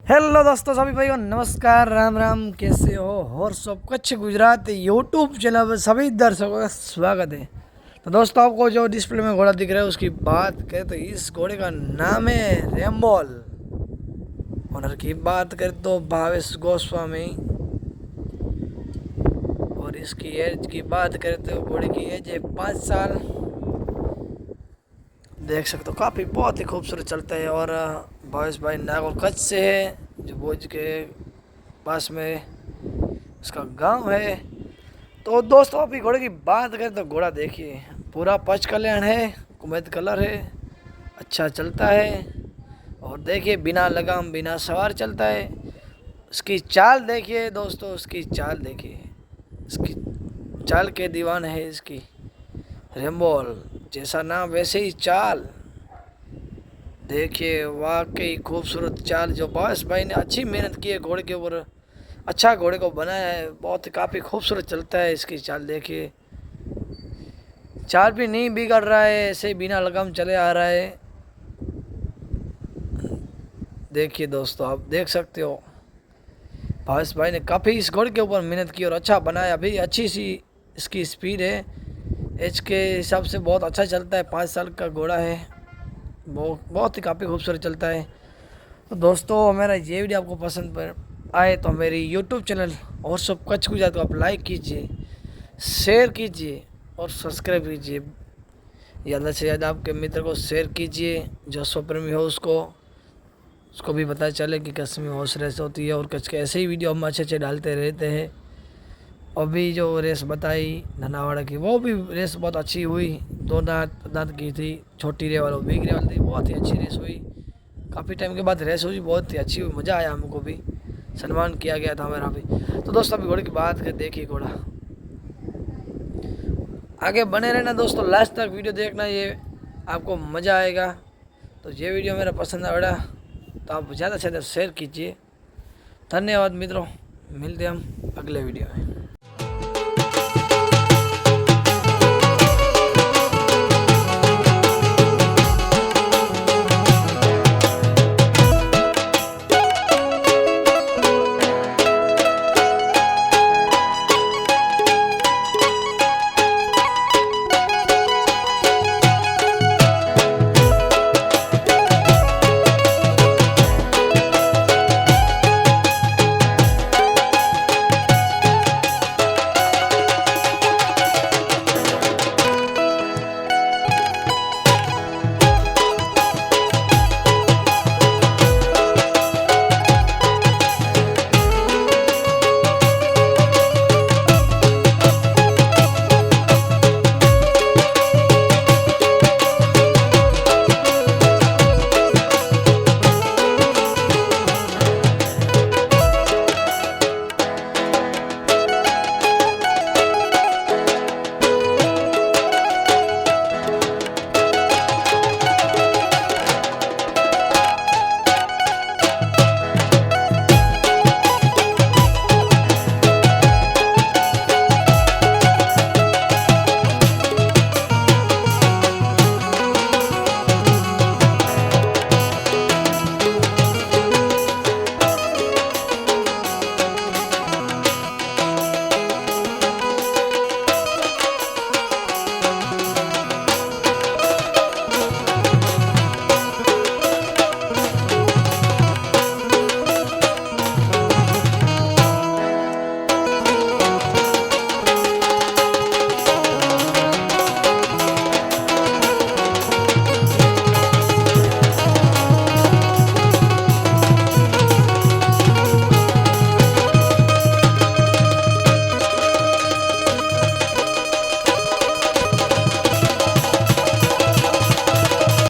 Hello दोस्तों, सभी भाइयों नमस्कार, राम राम। कैसे हो? और सब कच्छ गुजरात यूट्यूब चैनल पर सभी दर्शकों का स्वागत है। तो दोस्तों, आपको जो डिस्प्ले में घोड़ा दिख रहा है उसकी बात करें तो इस घोड़े का नाम है रेम्बोल। ओनर की बात करें तो भावेश गोस्वामी। और इसकी एज की बात करें तो घोड़े की एज है 5 साल। देख सकते हो काफ़ी बहुत ही खूबसूरत चलता है। और भावेश भाई नागौर कच्छ से है, जो भोज के पास में उसका गांव है। तो दोस्तों, अभी घोड़े की बात करें तो घोड़ा देखिए पूरा पच कल्याण है, कुमैद कलर है, अच्छा चलता है। और देखिए बिना लगाम बिना सवार चलता है। उसकी चाल देखिए दोस्तों, उसकी चाल देखिए, इसकी चाल के दीवान है इसकी। रेम्बोल जैसा नाम वैसे ही चाल। देखिए वाकई खूबसूरत चाल, जो बास भाई ने अच्छी मेहनत की है घोड़े के ऊपर, अच्छा घोड़े को बनाया है। बहुत काफ़ी खूबसूरत चलता है इसकी चाल। देखिए चाल भी नहीं बिगड़ रहा है, ऐसे बिना लगाम चले आ रहा है। देखिए दोस्तों, आप देख सकते हो भावेश भाई ने काफ़ी इस घोड़े के ऊपर मेहनत की और अच्छा बनाया। अभी अच्छी सी इसकी स्पीड है, एज के हिसाब से बहुत अच्छा चलता है। 5 साल का घोड़ा है, बहुत ही काफ़ी खूबसूरत चलता है। तो दोस्तों, मेरा ये वीडियो आपको पसंद पर आए तो मेरी यूट्यूब चैनल और सब कच्छ गुजरात को आप लाइक कीजिए, शेयर कीजिए और सब्सक्राइब कीजिए। ज़्यादा से ज़्यादा आपके मित्र को शेयर कीजिए, जो स्वप्रेमी हो उसको भी पता चले कि कच्छ में हॉर्स रेस होती है। और कच्छ के ऐसे ही वीडियो हम अच्छे अच्छे डालते रहते हैं। अभी जो रेस बताई धनावाड़ा की, वो भी रेस बहुत अच्छी हुई। 2 दांत की थी, छोटी रे वालों बिग रे वाली थी, बहुत ही अच्छी रेस हुई। काफ़ी टाइम के बाद रेस हुई, बहुत ही अच्छी हुई, मज़ा आया हमको भी, सम्मान किया गया था हमारा भी। तो दोस्तों, अभी घोड़े की बात कर देखिए घोड़ा। आगे बने रहना दोस्तों, लास्ट तक वीडियो देखना, ये आपको मज़ा आएगा। तो ये वीडियो मेरा पसंद आया तो आप ज़्यादा से ज़्यादा शेयर कीजिए। धन्यवाद मित्रों, मिलते हैं हम अगले वीडियो में।